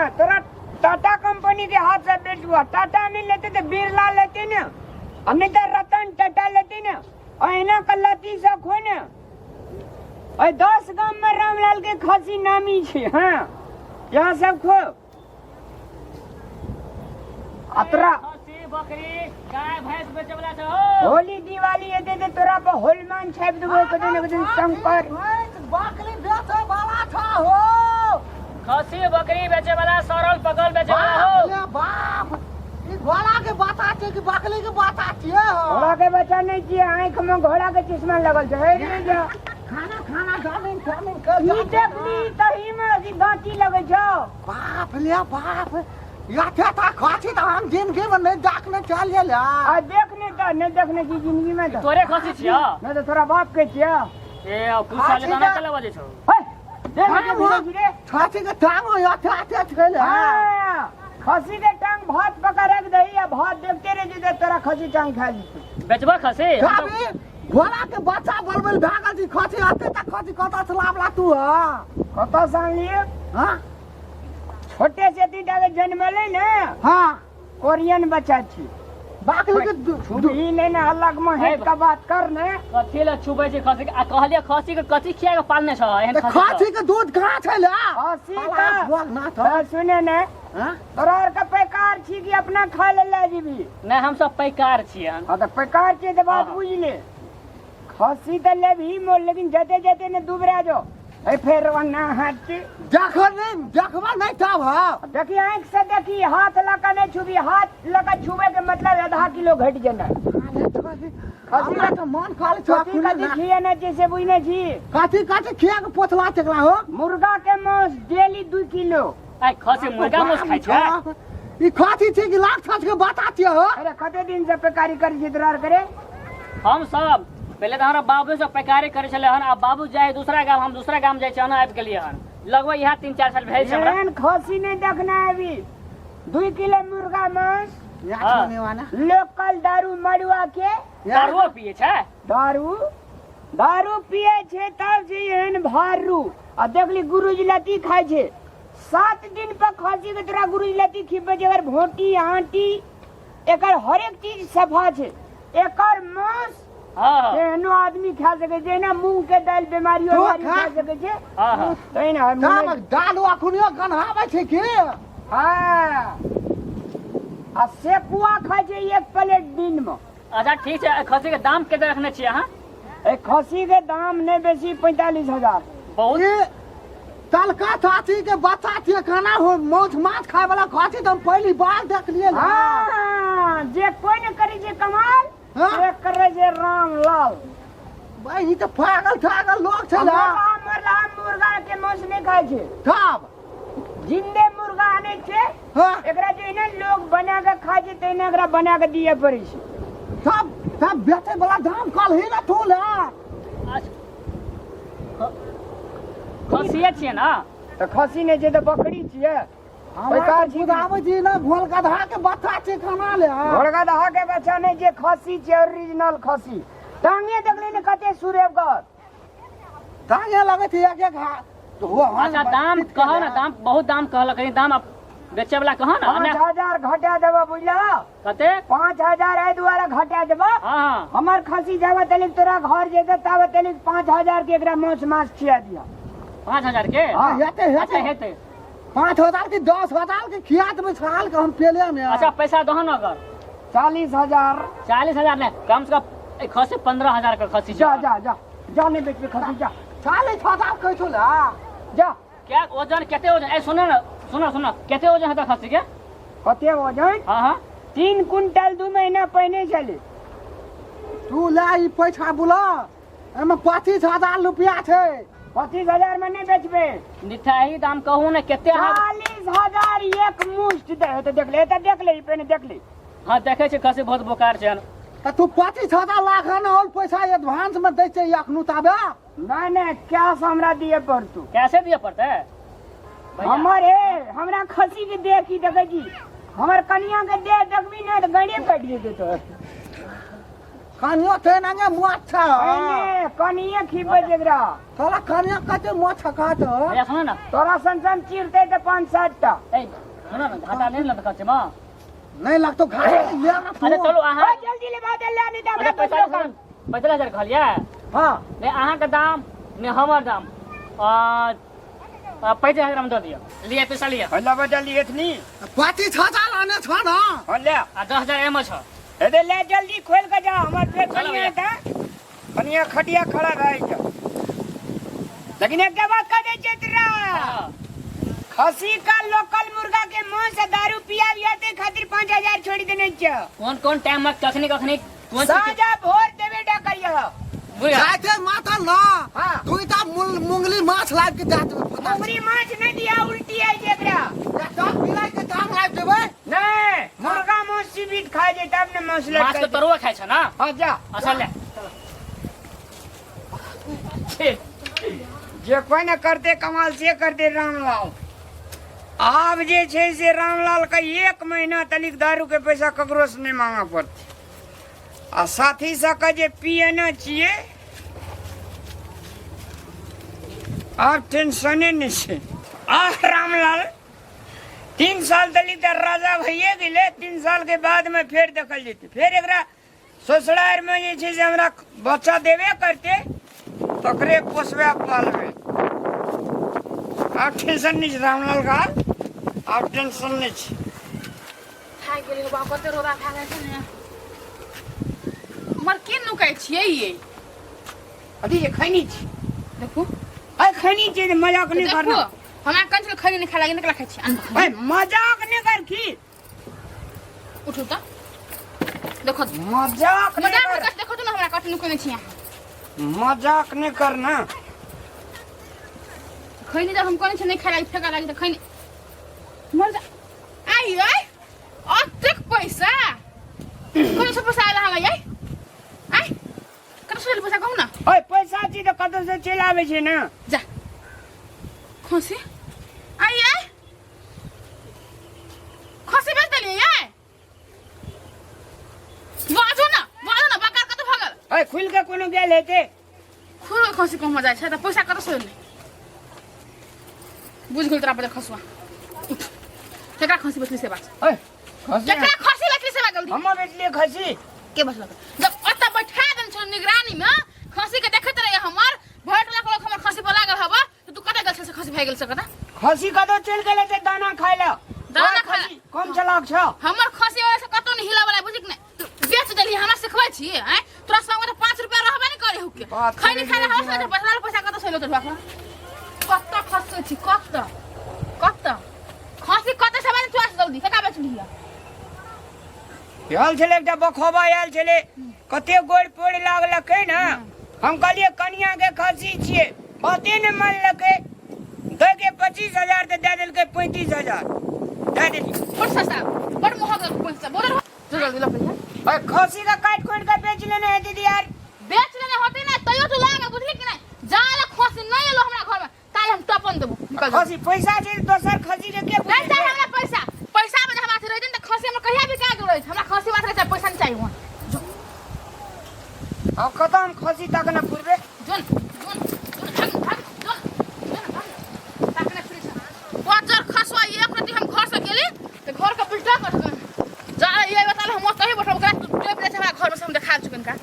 ना तोरा टाटा कंपनी के हाथ से बेचुआ टाटा नहीं लेते तो बिरला लेते ना और नहीं तो रतन टाटा लेते ना और इना कल्लाती से खो ना और 10 गांव में रामलाल के खासी नामी छे हाँ यहाँ सब खो अतरा बकरी गाय भैंस बेचे वाला छो होली दिवाली ये दे तोरा पर होलमान छाप देबो कदे न कदे संकर बकरी बेचे वाला था हो खसी बकरी बेचे वाला सरल पकल बेचे वाला हो बाप ई घोड़ा के बाता छे कि बकरी के बाता छे हो घोड़ा के बच्चा नहीं किए आंख में घोड़ा के चश्मा लगल छे रे जा खाना गाने कर ई देखली तही में अजी गांठी लगे छो बाप ले बाप या था खाची तो हम जिंदगी में नहीं देखने चल ले आ देखने तो नहीं देखने की जिंदगी में तो तोरे खसी छिया नहीं तो तोरा बाप के छिया ए पूछा ले ना चला बजे छो हे देख के धीरे खाची के टांग या था छले हां खसी के टांग भात पका रख दही या भात देखते रह जे तोरा खसी टांग खा ली बेचबा खसी अबे घोड़ा के बच्चा बलबल भागल छी खाची आते तक खाची कता चलावला तू कत सान लिए हां छोटे से तीटा के जन्मले ना हां कोरियन बच्चा छी बाकली के छुबी नहीं ना अलग में हेड का बात कर ने कथी ले छुबे छै खसी आ कहलिए खसी के कथी खिया के पालने छ एहन खसी खाची के दूध कहां छले खसी का बोल ना तो तो सुने ने हां तोरा का पैकार छी कि अपना खा ले जीबी नहीं हम सब पैकार छियन हां तो पैकार छी तो बात बुझ ले खसी तो ले भी मोल लेकिन जते जते ने दुबरा जो ए फेर वना हाथ देखबा नहीं तब हां देखी आंख से देखी हाथ लगा नहीं छुबी हाथ लगा छुबे के मतलब आधा किलो घट जाना हमरा तो मन खाली कथी कथी खिए ना जैसे बुझने छी काटी खिया के पोतला चकला हो मुर्गा के मांस डेली 2 किलो आई खसी मुर्गा मांस खाइ छै ई खाती थी कि लाख छाछ के बताती हो अरे कते दिन से पेकारी करी जितरार करे हम सब पहले तो हमारा बाबू से पैकारी करे छले हन अब बाबू जाए दूसरा गांव हम दूसरा गांव जाए छन आबि गेलिए हन लगभग यहाँ 3-4 साल भेल छै हमरा एहन खसी नहीं देखना है अभी 2 किलो मुर्गा मांस या हाँ। छोने वाला लोकल दारू मड़ुआ के दारुओ पिए छै दारू पिए छे तब से एहन भारू आ देखली गुरुजी लती खाए छे 7 दिन पर खसी के तोरा गुरुजी लती खिबे जगर भोटी आंटी एकर हर एक चीज सफा छे एकर मांस हां एहनो आदमी खा सके छै ना मूंग के दाल बीमारी तो वाली खा खा सके छै हां तै ना काम दाल अखनियो गन्हावे छै कि हां आ सेकुआ खाए छै 1 प्लेट दिन में अच्छा ठीक छै खसी के दाम केते रखने छियै अहाँ ए खसी के दाम नहीं बेसी 45,000 बहुत ये तलका चाची के बच्चा के खाना हो माछ खाए वाला खाची तो हम पहली बार देख लिए हाँ जे कोई न करे जे कमाल हाँ? से करे जे रामलाल भाई ई तो पागल लोग छला मरला मुर्गा के मांस नहीं खाए छे तब जिंदे मुर्गा आने छे हां एकरा जे ने लोग बना के खाए छे तेने एकरा बना के दिए पड़े छे तब बेटे वाला दाम कल ही ना तोला खसिए छियै ना तो खसी नहीं छे तो बकरी छिए पैकार खुदावे जी ना घोल गधा के बच्चा के खाना ले घोड़का दहा के बच्चा नहीं जे खसी छे ओरिजिनल खसी टांगे देखले ने कते सुरेबगर तांगे लगे थे एक हो अच्छा दाम कहो ना दाम बहुत दाम कहल कहीं दाम आप बेचे वाला कहो ना 5,000 घटा देबो बुझला कते 5,000 है दुआरा घटा देबो हां हमार खसी जावा तलिक तोरा घर जेते तावे तलिक 5,000 के एकरा मांस खिया दिया 5,000 के हां हेते अच्छा हेते 5,000 की 10,000 के खियात में साल के हम पेले में अच्छा पैसा दहो ना अगर 40,000 40,000 नहीं कम से कम एक खसी 15,000 का खसी जा नहीं बेच में खसी जा 40,000 कह छोला जा क्या वजन केते वजन ए सुनो ना सुनो केते वजन है खसी के कते वजन हां 3 कुंटल 2 महीना पहले चले तू ला ई पैसा बुला एमे 25,000 रुपया छै 25,000 में नहीं बेचबे निठाई दाम कहू ना केते है 40,000 एक मुश्त दे तो देख ले पहले देख ले हां देखे छै खसी बहुत बोकार छै त तू 25,000 लाख ना और पैसा एडवांस में दै छै अखनु ताबे नहीं कैश हमरा दिए पड़तू कैसे दिए पड़ते हमारे हमरा खसी के दे की देखे की हमर कनिया के दे देखबी ना तो गड़े कट जेते तो कनियो थे ना मोछ अने कनिए खिबे जगरा तोला कनियो कते मोछ काट भैया सुनो ना तोरा संसन चिरते तो 5-7 टा ए सुनो ना घाटा नहीं लगता कच्चे मां नहीं लगतो घाट ले ना अरे चलो आहा जल्दी ले बात ले नहीं अरे तो 50,000 कहलिया हां ने अहाँ के दाम ने हमर दाम 35,000 में दे दियो लिए पैसा लिया हल्ला बदली इतनी पाती छाता लाने छ ना हल्ला 10,000 एम छ ए ले जल्दी खोल के जा हमर पे चलो कनिया था कनिया खटिया खड़ा रह जा लेकिन एक बात कह दे चित्रा खसी का लोकल मुर्गा के मुंह से दारू पिया ते खातिर 5,000 छोड़ी देने छ कौन टाइम में कखनी कौन साजा भोर देवे डा करियो बुझा जाते माता ना हां तू ता मुंगली माछ लाग के जात में पता मुंगरी माछ नहीं दिया उल्टी है जेकरा तो पिलाई के दाम लाग देबे नहीं मुर्गा मुंह सीबित खा जे तब ने मसला माछ तो तरुआ खाय छ ना हां जा असल ले जे कोई न करते कमाल से करते रामलाल आब जे छै से रामलाल का 1 महीना तनिक दारू के पैसा ककरो से नहीं मांगा पड़ते आ साथी सके जे पिए न छिए आब टेंशने नहीं छै आ रामलाल 3 साल तलिक तो राजा भइए गेले 3 साल के बाद में फिर देखल जेते फिर एकरा ससुराल में जे छै से हमरा बच्चा देवे करते तकरे पोसवे पालवे आप टेंशन नहीं रामलाल का आप टेंशन नहीं खाइ गेली हो बाप कते रोरा खा गए ने मर के नुकाइ छियै ये अभी ये खैनी छी देखो अय खैनी छी मजाक नहीं देखो करना हमरा कंचल खैनी नहीं खा लागे निकला खाइ छी अय मजाक नहीं कर की उठो त देखो मजाक नहीं मजाक कर कस देखो त हमरा कट नुकाइ छी मजाक नहीं करना खैनी जब हम कोनी छ नहीं खा लागे फेका लागे त खैनी मर जा आई आई अतेक पैसा कोन से पैसा आला हमरा आई आई कत से पैसा कहू ना अय पैसा छी तो कत से चल आवे छै ना जा खुशी आई आई खुशी बेच देली आई बाजू ना बकार कत भगल अय खुल के कोनो गेल हेते खुल खुशी कम जाय छै त पैसा कत से ले बुझ गेल तोरा बजे खसुआ उठ केकरा खसी बेचली से बात अय खसी केकरा खसी बेचली से बात जल्दी हम बेचलिए खसी के बस लग जब अत्ता बैठा देन छ निगरानी में खसी के देखत रहे हमर भोट ला लोग हमर खसी पर लागल हबा तू कत गेल से खसी भए गेल सकता खसी कदो चल गेले ते दाना खाइला दाना खाइला? कम चलाक छ हमर खसी वाला से कतो नहीं हिला वाला बुझिक ने बेच देली हमरा सिखबै छी हैं तोरा संग में 5 रुपया रहबे नहीं करे हुके बात खैनी करे खाइला जी, हमरा से बसला पैसा कतो से लो तो ढाका कत खसी छी कत खसी कत से मैंने चॉइस जल्दी केका बेचली है आयल छले एकटा बखोबा आयल छले कते गोड़ पोड़ लागलकै ना हम कहलिए कनिया के खसी छिए बाते ने मानलकै दे के 25,000 ते दे देलकै 35,000 दे देली बड़ सस्ता बड़ महंगा पैसा बोल जो जल्दी ला पैसा अरे खसी का काट खोट के बेच लेने है दीदी यार बेच लेने होते ना तैयो तो लागे बुझली कि नहीं जाला खसी नहीं लो हमरा घर में काल हम टपन देबो निकल जा खसी पैसा छै दोसर खसी रे के नहीं चाहिए हमरा पैसा में हमरा से रह त खसी में कहिया भी का गेलै हमरा खसी बात रहे पैसा नहीं चाहिए वहां अब खत्म खसी तक ना पुरबे जोन ताकने फ्री छ बाजार खसवा एक रति हम घर से गेली त घर का बिल्टा कर जा ये बताल हम कहीं बैठब ओकरा टेप ले हमरा घर में से हम देखा चुकन का